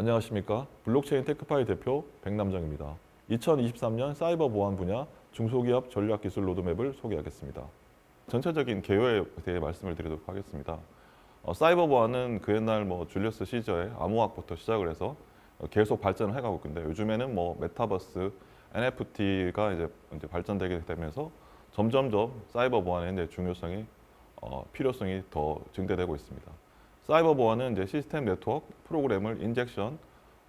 안녕하십니까. 블록체인 테크파이 대표 백남정입니다. 2023년 사이버 보안 분야 중소기업 전략기술 로드맵을 소개하겠습니다. 전체적인 개요에 대해 말씀을 드리도록 하겠습니다. 사이버 보안은 그 옛날 줄리어스 시저의 암호학부터 시작을 해서 계속 발전을 해가고 있는데, 요즘에는 메타버스, NFT가 이제 발전되게 되면서 점점점 사이버 보안의 이제 중요성이 필요성이 더 증대되고 있습니다. 사이버 보안은 이제 시스템 네트워크 프로그램을 인젝션,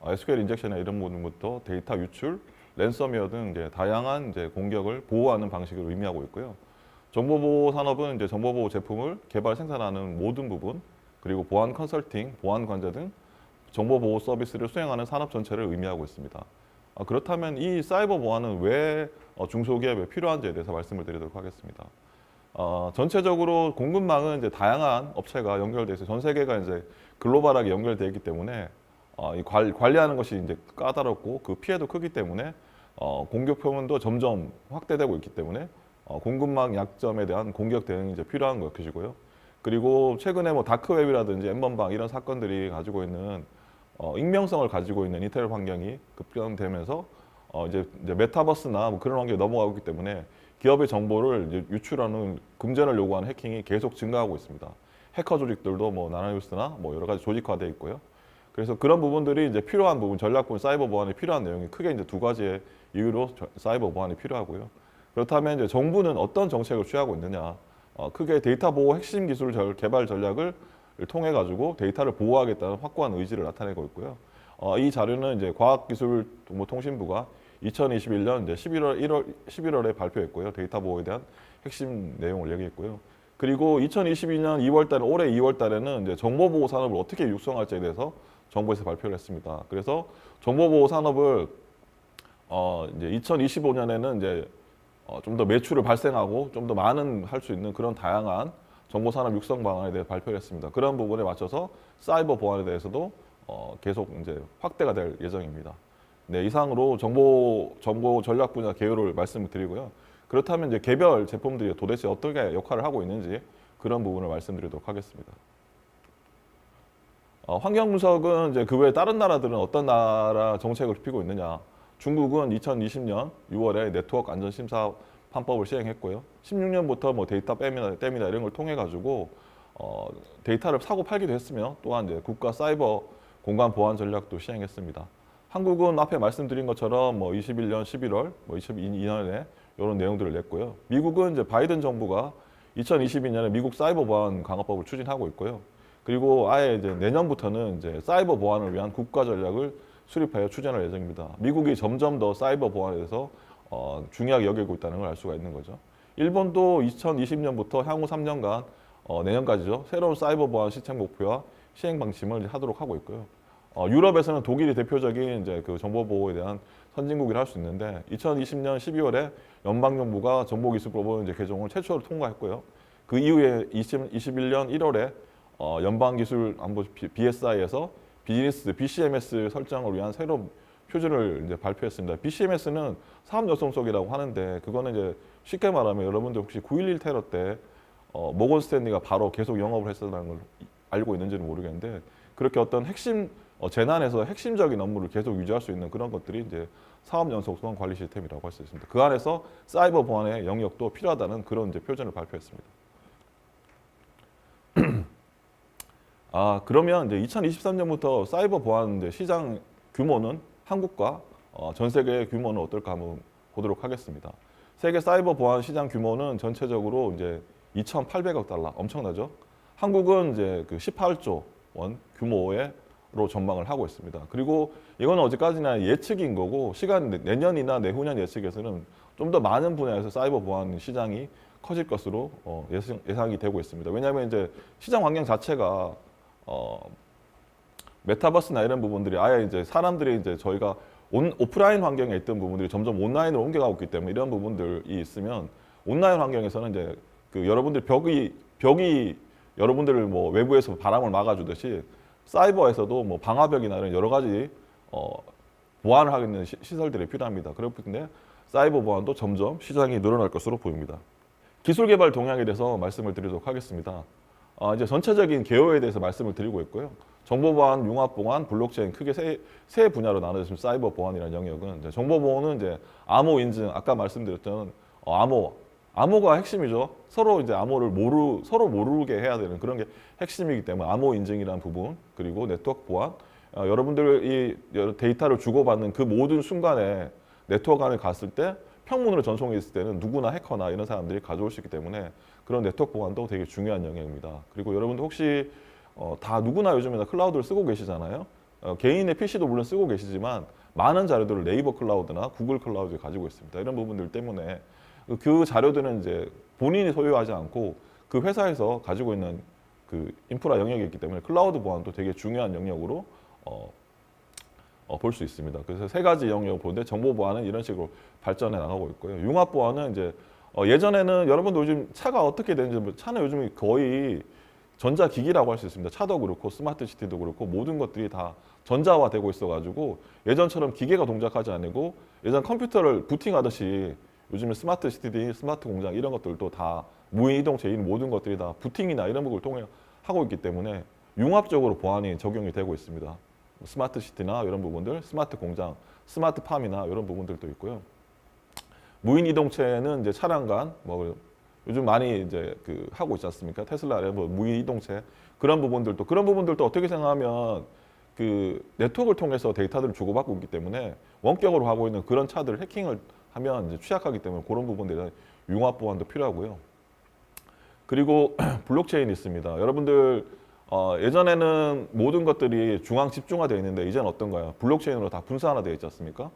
SQL 인젝션이나 이런 부분부터 데이터 유출, 랜섬웨어 등 이제 다양한 이제 공격을 보호하는 방식을 의미하고 있고요. 정보보호 산업은 이제 정보보호 제품을 개발 생산하는 모든 부분, 그리고 보안 컨설팅, 보안 관제 등 정보보호 서비스를 수행하는 산업 전체를 의미하고 있습니다. 그렇다면 이 사이버 보안은 왜 중소기업에 필요한지에 대해서 말씀을 드리도록 하겠습니다. 전체적으로 공급망은 이제 다양한 업체가 연결돼 있어요. 전 세계가 이제 글로벌하게 연결되어 있기 때문에 이 관리하는 것이 이제 까다롭고 그 피해도 크기 때문에 공격 표현도 점점 확대되고 있기 때문에 공급망 약점에 대한 공격 대응이 이제 필요한 것이고요. 그리고 최근에 다크웹이라든지 엠번방 이런 사건들이 가지고 있는 익명성을 가지고 있는 인터넷 환경이 급변되면서 이제 메타버스나 그런 환경에 넘어가고 있기 때문에 기업의 정보를 이제 유출하는 금전을 요구하는 해킹이 계속 증가하고 있습니다. 해커 조직들도 나나뉴스나 여러 가지 조직화되어 있고요. 그래서 그런 부분들이 이제 필요한 부분, 전략부분, 사이버 보안에 필요한 내용이 크게 이제 두 가지의 이유로 사이버 보안이 필요하고요. 그렇다면 이제 정부는 어떤 정책을 취하고 있느냐? 크게 데이터 보호 핵심 기술 개발 전략을 통해 가지고 데이터를 보호하겠다는 확고한 의지를 나타내고 있고요. 이 자료는 이제 과학기술통신부가 2021년 이제 11월에 발표했고요. 데이터 보호에 대한 핵심 내용을 얘기했고요. 그리고 2022년 2월달, 올해 2월달에는 이제 정보보호 산업을 어떻게 육성할지에 대해서 정부에서 발표를 했습니다. 그래서 정보보호 산업을 이제 2025년에는 이제 좀 더 매출을 발생하고 좀 더 많은 할 수 있는 그런 다양한 정보 산업 육성 방안에 대해 발표를 했습니다. 그런 부분에 맞춰서 사이버 보안에 대해서도 계속 이제 확대가 될 예정입니다. 네, 이상으로 정보 전략 분야 개요를 말씀드리고요. 그렇다면 이제 개별 제품들이 도대체 어떻게 역할을 하고 있는지 그런 부분을 말씀드리도록 하겠습니다. 환경 분석은 이제 그 외에 다른 나라들은 어떤 나라 정책을 피고 있느냐. 중국은 2020년 6월에 네트워크 안전 심사 판법을 시행했고요. 16년부터 데이터 댐이나 이런 걸 통해 가지고 데이터를 사고 팔기도 했으며, 또한 이제 국가 사이버 공간 보안 전략도 시행했습니다. 한국은 앞에 말씀드린 것처럼 21년 11월, 22년에 이런 내용들을 냈고요. 미국은 이제 바이든 정부가 2022년에 미국 사이버 보안 강화법을 추진하고 있고요. 그리고 아예 이제 내년부터는 이제 사이버 보안을 위한 국가 전략을 수립하여 추진할 예정입니다. 미국이 점점 더 사이버 보안에 대해서 중요하게 여기고 있다는 걸 알 수가 있는 거죠. 일본도 2020년부터 향후 3년간 내년까지죠. 새로운 사이버 보안 시책 목표와 시행 방침을 하도록 하고 있고요. 유럽에서는 독일이 대표적인 이제 그 정보 보호에 대한 선진국이라 할 수 있는데, 2020년 12월에 연방정부가 정보기술법을 이제 개정을 최초로 통과했고요. 그 이후에 2021년 1월에 연방기술안보 BSI에서 비즈니스 BCMS 설정을 위한 새로운 표준을 이제 발표했습니다. BCMS는 사업 여성속이라고 하는데, 그거는 이제 쉽게 말하면 여러분들 혹시 9.11 테러 때 모건 스탠리가 바로 계속 영업을 했었다는 걸 알고 있는지는 모르겠는데, 그렇게 어떤 핵심 재난에서 핵심적인 업무를 계속 유지할 수 있는 그런 것들이 이제 사업 연속성 관리 시스템이라고 할 수 있습니다. 그 안에서 사이버 보안의 영역도 필요하다는 그런 이제 표준을 발표했습니다. 그러면 이제 2023년부터 사이버 보안 이제 시장 규모는 한국과 전 세계의 규모는 어떨까 한번 보도록 하겠습니다. 세계 사이버 보안 시장 규모는 전체적으로 이제 2,800억 달러, 엄청나죠? 한국은 이제 그 18조 원 규모로 전망을 하고 있습니다. 그리고 이거는 어디까지나 예측인 거고, 내년이나 내후년 예측에서는 좀 더 많은 분야에서 사이버 보안 시장이 커질 것으로 예상이 되고 있습니다. 왜냐하면 이제 시장 환경 자체가 메타버스나 이런 부분들이 아예 이제 사람들이 이제 저희가 오프라인 환경에 있던 부분들이 점점 온라인으로 옮겨가고 있기 때문에, 이런 부분들이 있으면 온라인 환경에서는 이제 그 여러분들 벽이 여러분들을 외부에서 바람을 막아주듯이 사이버에서도 방화벽이나 이런 여러 가지 보안을 하겠는 시설들이 필요합니다. 그렇기 때문에 사이버 보안도 점점 시장이 늘어날 것으로 보입니다. 기술 개발 동향에 대해서 말씀을 드리도록 하겠습니다. 이제 전체적인 개요에 대해서 말씀을 드리고 있고요. 정보 보안, 융합 보안, 블록체인 크게 세 분야로 나눠졌습니다. 사이버 보안이라는 영역은 이제 정보 보안은 이제 암호 인증, 아까 말씀드렸던 암호가 핵심이죠. 서로 이제 암호를 서로 모르게 해야 되는 그런 게 핵심이기 때문에 암호 인증이라는 부분, 그리고 네트워크 보안, 여러분들이 데이터를 주고받는 그 모든 순간에 네트워크 안에 갔을 때 평문으로 전송해 있을 때는 누구나 해커나 이런 사람들이 가져올 수 있기 때문에 그런 네트워크 보안도 되게 중요한 영역입니다. 그리고 여러분들 혹시 다 누구나 요즘에 다 클라우드를 쓰고 계시잖아요. 개인의 PC도 물론 쓰고 계시지만 많은 자료들을 네이버 클라우드나 구글 클라우드에 가지고 있습니다. 이런 부분들 때문에 그 자료들은 이제 본인이 소유하지 않고 그 회사에서 가지고 있는 그 인프라 영역이 있기 때문에 클라우드 보안도 되게 중요한 영역으로 볼 수 있습니다. 그래서 세 가지 영역을 보는데 정보 보안은 이런 식으로 발전해 나가고 있고요. 융합 보안은 이제 예전에는 여러분도 요즘 차가 어떻게 되는지 차는 요즘 거의 전자기기라고 할 수 있습니다. 차도 그렇고 스마트 시티도 그렇고 모든 것들이 다 전자화되고 있어가지고 예전처럼 기계가 동작하지 않고 예전 컴퓨터를 부팅하듯이 요즘에 스마트 시티, 스마트 공장 이런 것들도 다 무인 이동체인 모든 것들이 다 부팅이나 이런 부분을 통해 하고 있기 때문에 융합적으로 보안이 적용이 되고 있습니다. 스마트 시티나 이런 부분들, 스마트 공장, 스마트 팜이나 이런 부분들도 있고요. 무인 이동체는 이제 차량 간 요즘 많이 이제 하고 있지 않습니까? 테슬라의 무인 이동체 그런 부분들도 어떻게 생각하면 그 네트워크를 통해서 데이터들을 주고받고 있기 때문에 원격으로 하고 있는 그런 차들을 해킹을 하면 이제 취약하기 때문에 그런 부분들에 융합 보안도 필요하고요. 그리고 블록체인이 있습니다. 여러분들 예전에는 모든 것들이 중앙 집중화되어 있는데 이제는 어떤가요? 블록체인으로 다 분산화되어 있지 않습니까?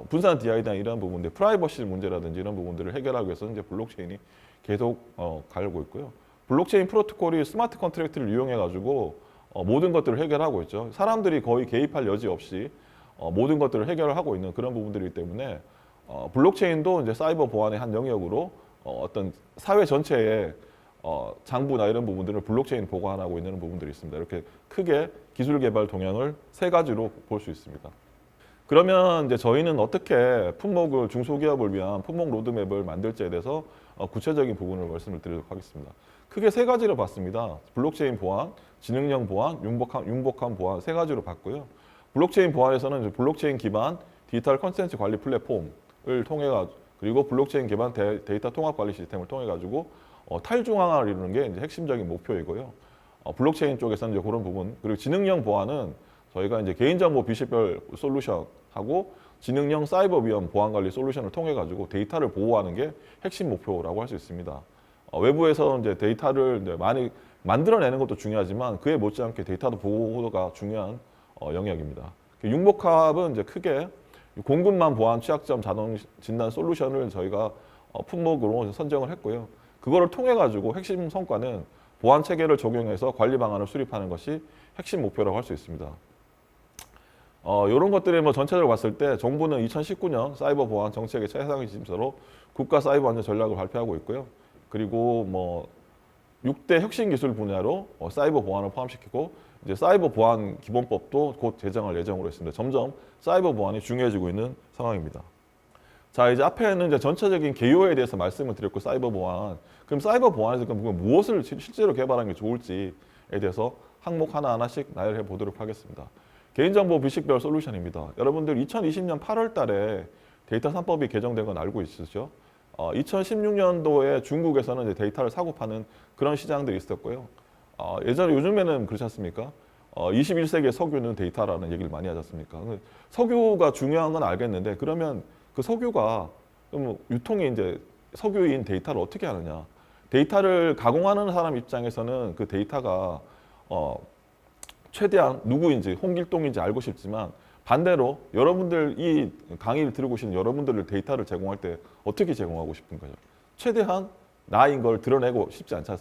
분산 DI나 이런 부분들, 프라이버시 문제라든지 이런 부분들을 해결하기 위해서 이제 블록체인이 계속 가려고 있고요. 블록체인 프로토콜이 스마트 컨트랙트를 이용해 가지고 모든 것들을 해결하고 있죠. 사람들이 거의 개입할 여지 없이 모든 것들을 해결을 하고 있는 그런 부분들이기 때문에 블록체인도 이제 사이버 보안의 한 영역으로 어떤 사회 전체의 장부나 이런 부분들을 블록체인 보관하고 있는 부분들이 있습니다. 이렇게 크게 기술 개발 동향을 세 가지로 볼 수 있습니다. 그러면 이제 저희는 어떻게 품목을 중소기업을 위한 품목 로드맵을 만들지에 대해서 구체적인 부분을 말씀을 드리도록 하겠습니다. 크게 세 가지로 봤습니다. 블록체인 보안, 지능형 보안, 융복합 보안 세 가지로 봤고요. 블록체인 보안에서는 이제 블록체인 기반 디지털 컨텐츠 관리 플랫폼을 통해 그리고 블록체인 기반 데이터 통합 관리 시스템을 통해 가지고 탈중앙화를 이루는 게 이제 핵심적인 목표이고요. 블록체인 쪽에서는 이제 그런 부분, 그리고 지능형 보안은 저희가 이제 개인정보 비식별 솔루션하고 지능형 사이버 위험 보안 관리 솔루션을 통해 가지고 데이터를 보호하는 게 핵심 목표라고 할 수 있습니다. 외부에서 이제 데이터를 이제 많이 만들어내는 것도 중요하지만 그에 못지않게 데이터도 보호가 중요한 영역입니다. 융복합은 이제 크게 공급망 보안 취약점 자동 진단 솔루션을 저희가 품목으로 선정을 했고요. 그거를 통해 가지고 핵심 성과는 보안 체계를 적용해서 관리 방안을 수립하는 것이 핵심 목표라고 할 수 있습니다. 이런 것들이 전체적으로 봤을 때 정부는 2019년 사이버 보안 정책의 최상위 지침서로 국가 사이버 안전 전략을 발표하고 있고요. 그리고 6대 혁신 기술 분야로 사이버 보안을 포함시키고 이제 사이버 보안 기본법도 곧 제정할 예정으로 있습니다. 점점 사이버 보안이 중요해지고 있는 상황입니다. 자, 이제 앞에는 이제 전체적인 개요에 대해서 말씀을 드렸고 사이버 보안. 그럼 사이버 보안에서 그럼 무엇을 실제로 개발하는 게 좋을지에 대해서 항목 하나하나씩 나열해 보도록 하겠습니다. 개인정보 비식별 솔루션입니다. 여러분들 2020년 8월 달에 데이터 3법이 개정된 건 알고 있으시죠? 2016년도에 중국에서는 이제 데이터를 사고 파는 그런 시장들이 있었고요. 요즘에는 그렇지 않습니까? 21세기의 석유는 데이터라는 얘기를 많이 하지 않습니까? 석유가 중요한 건 알겠는데 그러면 그 석유가 유통이 이제 석유인 데이터를 어떻게 하느냐? 데이터를 가공하는 사람 입장에서는 그 데이터가 최대한 누구인지 홍길동인지 알고 싶지만 반대로 여러분들 이 강의를 들고 계신 여러분들을 데이터를 제공할 때 어떻게 제공하고 싶은 거죠? 최대한 나인 걸 드러내고 싶지 않지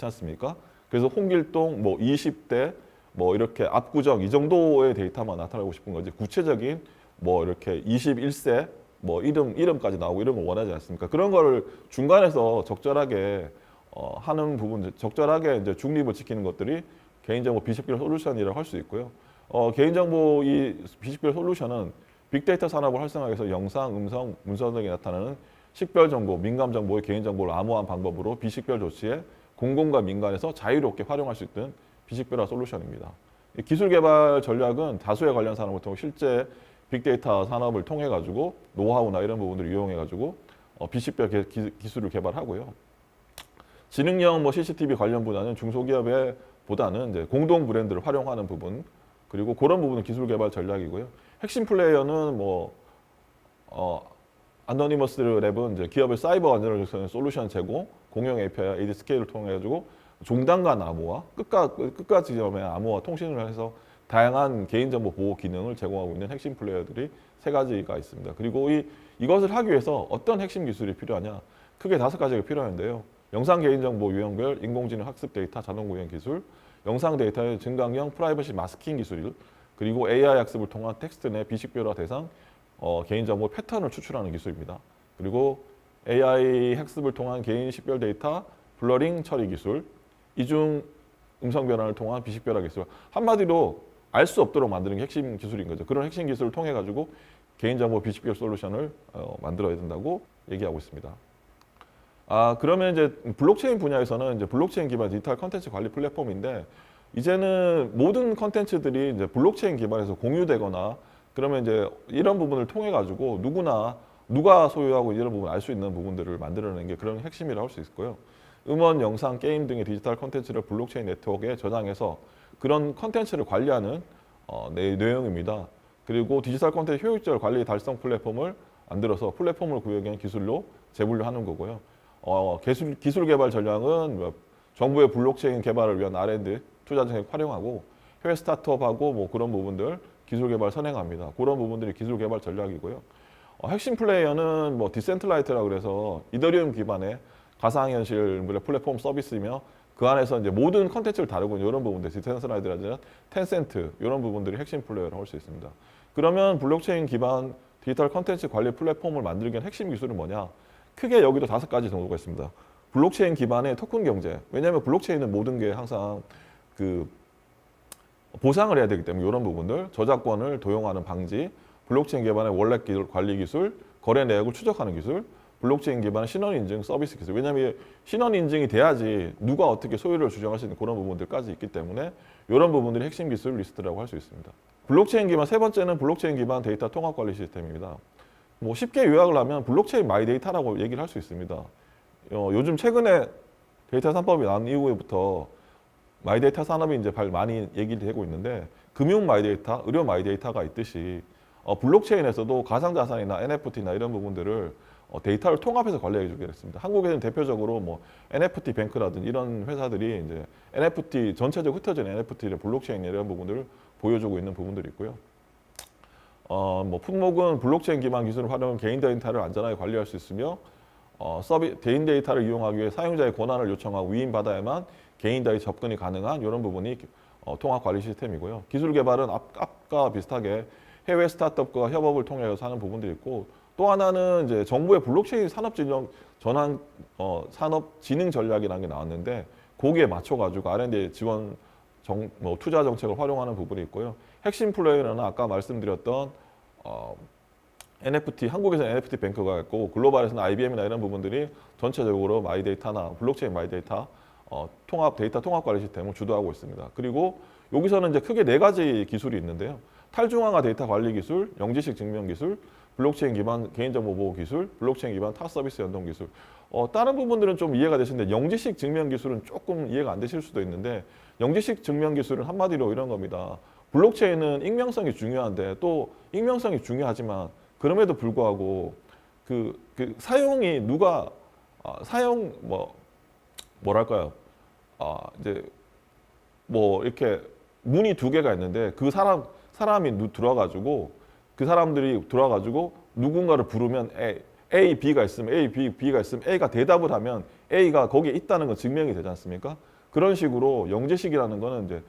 않습니까? 그래서 홍길동 20대 이렇게 압구정 이 정도의 데이터만 나타나고 싶은 거지 구체적인 이렇게 21세 이름까지 나오고 이런 거 원하지 않습니까? 그런 거를 중간에서 적절하게 하는 부분, 적절하게 이제 중립을 지키는 것들이 개인정보 비식별 솔루션이라고 할 수 있고요. 개인정보 이 비식별 솔루션은 빅데이터 산업을 활성화하기 위해서 영상, 음성, 문서 등에 나타나는 식별 정보, 민감 정보의 개인정보를 암호화한 방법으로 비식별 조치에 공공과 민간에서 자유롭게 활용할 수 있는 비식별화 솔루션입니다. 이 기술 개발 전략은 다수의 관련 산업을 통해 실제 빅데이터 산업을 통해 가지고 노하우나 이런 부분들을 이용해 가지고 비식별 기술을 개발하고요. 지능형 뭐 CCTV 관련 분야는 중소기업의 보다는 이제 공동 브랜드를 활용하는 부분, 그리고 그런 부분은 기술 개발 전략이고요. 핵심 플레이어는 아노니머스 랩은 이제 기업의 사이버 안전을 위한 솔루션 제공, 공용 API, AD 스케일을 통해 가지고 종단과 암호화, 끝과 지점의 암호화 통신을 해서 다양한 개인정보 보호 기능을 제공하고 있는 핵심 플레이어들이 세 가지가 있습니다. 그리고 이것을 하기 위해서 어떤 핵심 기술이 필요하냐? 크게 5가지가 필요한데요. 영상 개인정보 유형별, 인공지능 학습 데이터 자동 구현 기술, 영상 데이터의 증강형 프라이버시 마스킹 기술, 그리고 AI 학습을 통한 텍스트 내 비식별화 대상 개인정보 패턴을 추출하는 기술입니다. 그리고 AI 학습을 통한 개인 식별 데이터 블러링 처리 기술, 이중 음성 변환을 통한 비식별화 기술. 한마디로 알 수 없도록 만드는 게 핵심 기술인 거죠. 그런 핵심 기술을 통해 가지고 개인정보 비식별 솔루션을 만들어야 된다고 얘기하고 있습니다. 그러면 이제 블록체인 분야에서는 이제 블록체인 기반 디지털 컨텐츠 관리 플랫폼인데, 이제는 모든 컨텐츠들이 이제 블록체인 기반에서 공유되거나, 그러면 이제 이런 부분을 통해 가지고 누가 소유하고 이런 부분 알 수 있는 부분들을 만들어내는 게 그런 핵심이라고 할 수 있고요. 음원, 영상, 게임 등의 디지털 컨텐츠를 블록체인 네트워크에 저장해서 그런 컨텐츠를 관리하는 내용입니다. 그리고 디지털 컨텐츠 효율적 관리 달성 플랫폼을 만들어서 플랫폼을 구역한 기술로 재분류하는 거고요. 기술 개발 전략은 정부의 블록체인 개발을 위한 R&D 투자 정책 활용하고 해외 스타트업하고 뭐 그런 부분들 기술 개발 선행합니다. 그런 부분들이 기술 개발 전략이고요. 핵심 플레이어는 뭐 디센트라이트라고 그래서 이더리움 기반의 가상현실 플랫폼 서비스이며, 그 안에서 이제 모든 컨텐츠를 다루고 있는 이런 부분들, 디센트라이트라든지 텐센트 이런 부분들이 핵심 플레이어라고 할 수 있습니다. 그러면 블록체인 기반 디지털 컨텐츠 관리 플랫폼을 만들기 위한 핵심 기술은 뭐냐? 크게 여기도 5가지 정도가 있습니다. 블록체인 기반의 토큰 경제. 왜냐하면 블록체인은 모든 게 항상 보상을 해야 되기 때문에 이런 부분들, 저작권을 도용하는 방지, 블록체인 기반의 월렛 관리 기술, 거래 내역을 추적하는 기술, 블록체인 기반의 신원 인증 서비스 기술. 왜냐하면 신원 인증이 돼야지 누가 어떻게 소유를 주장할 수 있는 그런 부분들까지 있기 때문에 이런 부분들이 핵심 기술 리스트라고 할 수 있습니다. 블록체인 기반 세 번째는 블록체인 기반 데이터 통합 관리 시스템입니다. 뭐 쉽게 요약을 하면 블록체인 마이 데이터라고 얘기를 할 수 있습니다. 요즘 최근에 데이터 3법이 나온 이후부터 마이 데이터 산업이 이제 많이 얘기를 되고 있는데, 금융 마이 데이터, 의료 마이 데이터가 있듯이 블록체인에서도 가상자산이나 NFT나 이런 부분들을 데이터를 통합해서 관리해 주기로 했습니다. 한국에는 대표적으로 뭐 NFT 뱅크라든지 이런 회사들이 이제 NFT 전체적으로 흩어진 NFT를 블록체인 이런 부분들을 보여주고 있는 부분들이 있고요. 뭐 품목은 블록체인 기반 기술을 활용한 개인 데이터를 안전하게 관리할 수 있으며, 개인 데이터를 이용하기 위해 사용자의 권한을 요청하고 위임받아야만 개인 데이터 접근이 가능한 이런 부분이 통합 관리 시스템이고요. 기술 개발은 앞과 비슷하게 해외 스타트업과 협업을 통해서 하는 부분들이 있고, 또 하나는 이제 정부의 블록체인 산업 진흥 전략이라는 게 나왔는데, 거기에 맞춰가지고 R&D 지원 투자 정책을 활용하는 부분이 있고요. 핵심 플레이어는 아까 말씀드렸던 NFT, 한국에서는 NFT 뱅크가 있고, 글로벌에서는 IBM이나 이런 부분들이 전체적으로 마이데이터나 블록체인 마이데이터 데이터 통합 관리 시스템을 주도하고 있습니다. 그리고 여기서는 이제 크게 4가지 기술이 있는데요. 탈중앙화 데이터 관리 기술, 영지식 증명 기술, 블록체인 기반 개인정보 보호 기술, 블록체인 기반 타 서비스 연동 기술. 다른 부분들은 좀 이해가 되시는데, 영지식 증명 기술은 조금 이해가 안 되실 수도 있는데, 영지식 증명 기술은 한마디로 이런 겁니다. 블록체인은 익명성이 중요한데, 또 익명성이 중요하지만 그럼에도 불구하고 그 사용이 누가 뭐랄까요? 이제 뭐 이렇게 문이 2개가 있는데, 그 사람이 들어와가지고 그 사람들이 들어와가지고 누군가를 부르면 A, B가 있으면 A, B가 있으면 A가 대답을 하면 A가 거기에 있다는 건 증명이 되지 않습니까? 그런 식으로 영지식이라는 거는 이제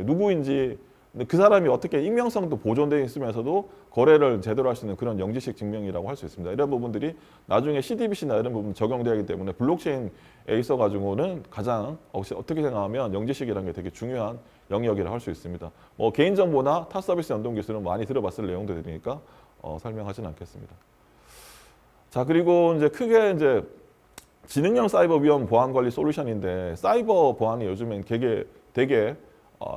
누구인지 그 사람이 어떻게 익명성도 보존되어 있으면서도 거래를 제대로 할 수 있는 그런 영지식 증명이라고 할 수 있습니다. 이런 부분들이 나중에 CDBC나 이런 부분 적용되기 때문에 블록체인에 있어가지고는 가장 어떻게 생각하면 영지식이라는 게 되게 중요한 영역이라고 할 수 있습니다. 뭐 개인정보나 타 서비스 연동 기술은 많이 들어봤을 내용들이니까 설명하지는 않겠습니다. 자, 그리고 이제 크게 이제 지능형 사이버 위험 보안 관리 솔루션인데, 사이버 보안이 요즘엔 되게 되게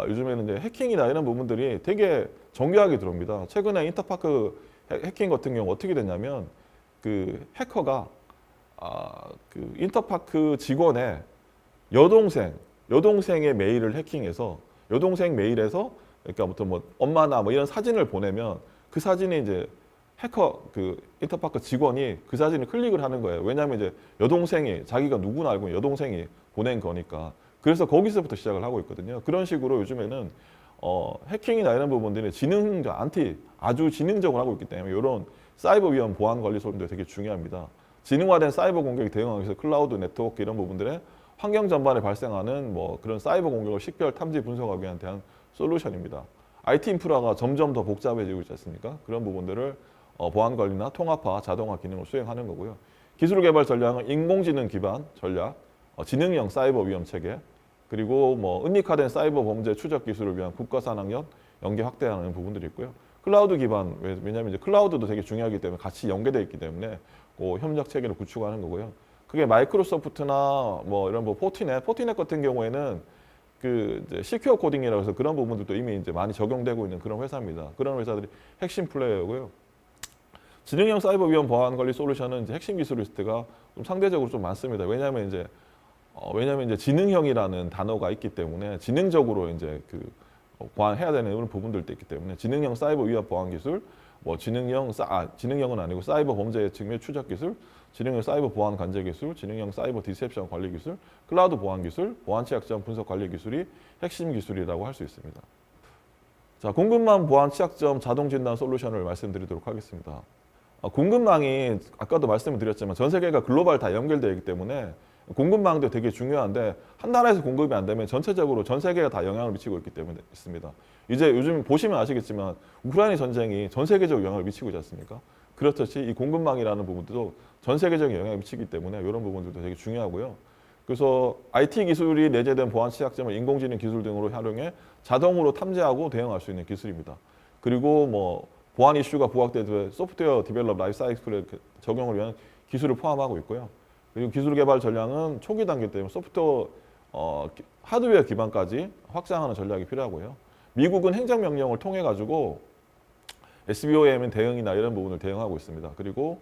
요즘에는 이제 해킹이나 이런 부분들이 되게 정교하게 들어옵니다. 최근에 인터파크 해킹 같은 경우 어떻게 됐냐면 그 해커가 그 인터파크 직원의 여동생의 메일을 해킹해서 여동생 메일에서 그러니까 아무튼 뭐 엄마나 뭐 이런 사진을 보내면 그 사진이 이제 해커 그 인터파크 직원이 그 사진을 클릭을 하는 거예요. 왜냐하면 이제 여동생이 자기가 누구나 알고 있는 여동생이 보낸 거니까. 그래서 거기서부터 시작을 하고 있거든요. 그런 식으로 요즘에는 해킹이나 이런 부분들이 아주 지능적으로 하고 있기 때문에 이런 사이버 위험 보안 관리 소름도 되게 중요합니다. 지능화된 사이버 공격에 대응하기 위해서 클라우드 네트워크 이런 부분들의 환경 전반에 발생하는 뭐 그런 사이버 공격을 식별 탐지 분석하기 위한 대한 솔루션입니다. IT 인프라가 점점 더 복잡해지고 있지 않습니까? 그런 부분들을 보안 관리나 통합화, 자동화 기능을 수행하는 거고요. 기술 개발 전략은 인공지능 기반 전략, 지능형 사이버 위험 체계, 그리고 뭐 은닉화된 사이버 범죄 추적 기술을 위한 국가 산학연 연계 확대하는 부분들이 있고요. 클라우드 기반, 왜냐하면 이제 클라우드도 되게 중요하기 때문에 같이 연계되어 있기 때문에 그 협력 체계를 구축하는 거고요. 그게 마이크로소프트나 뭐 이런 뭐 포티넷 같은 경우에는 그 이제 시큐어 코딩이라고 해서 그런 부분들도 이미 이제 많이 적용되고 있는 그런 회사입니다. 그런 회사들이 핵심 플레이어고요. 지능형 사이버 위험 보안 관리 솔루션은 이제 핵심 기술 리스트가 좀 상대적으로 좀 많습니다. 왜냐하면 이제 지능형이라는 단어가 있기 때문에 지능적으로 이제 그 보완해야 되는 그런 부분들도 있기 때문에 지능형 사이버 위협 보안 기술, 뭐 지능형은 아니고 사이버 범죄 측면 추적 기술, 지능형 사이버 보안 관제 기술, 지능형 사이버 디셉션 관리 기술, 클라우드 보안 기술, 보안 취약점 분석 관리 기술이 핵심 기술이라고 할 수 있습니다. 자, 공급망 보안 취약점 자동 진단 솔루션을 말씀드리도록 하겠습니다. 공급망이 아까도 말씀을 드렸지만 전 세계가 글로벌 다 연결되어 있기 때문에 공급망도 되게 중요한데 한 나라에서 공급이 안 되면 전체적으로 전 세계가 다 영향을 미치고 있기 때문에 있습니다. 이제 요즘 보시면 아시겠지만 우크라이나 전쟁이 전 세계적으로 영향을 미치고 있지 않습니까? 그렇듯이 이 공급망이라는 부분도 전 세계적인 영향을 미치기 때문에 이런 부분들도 되게 중요하고요. 그래서 IT 기술이 내재된 보안 취약점을 인공지능 기술 등으로 활용해 자동으로 탐지하고 대응할 수 있는 기술입니다. 그리고 뭐 보안 이슈가 부각될 소프트웨어 디벨롭 라이프 사이클의 적용을 위한 기술을 포함하고 있고요. 그리고 기술 개발 전략은 초기 단계 때문에 소프트웨어 하드웨어 기반까지 확장하는 전략이 필요하고요. 미국은 행정명령을 통해 가지고 SBOM 대응이나 이런 부분을 대응하고 있습니다. 그리고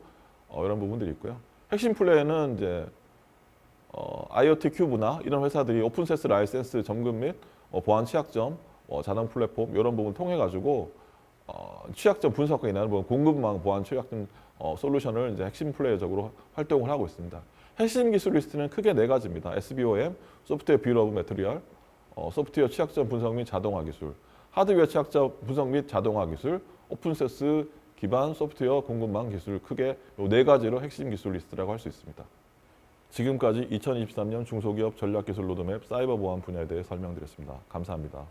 이런 부분들이 있고요. 핵심 플레이는 이제 IoT 큐브나 이런 회사들이 오픈세스 라이센스 점검 및 보안 취약점, 자동 플랫폼 이런 부분 통해 가지고 취약점 분석과 이런 부분 공급망 보안 취약점 솔루션을 이제 핵심 플레이어적으로 활동을 하고 있습니다. 핵심 기술 리스트는 크게 네 가지입니다. SBOM, 소프트웨어 빌 오브 매트리얼, 소프트웨어 취약점 분석 및 자동화 기술, 하드웨어 취약점 분석 및 자동화 기술, 오픈소스 기반 소프트웨어 공급망 기술 크게 이 네 가지로 핵심 기술 리스트라고 할 수 있습니다. 지금까지 2023년 중소기업 전략기술 로드맵 사이버 보안 분야에 대해 설명드렸습니다. 감사합니다.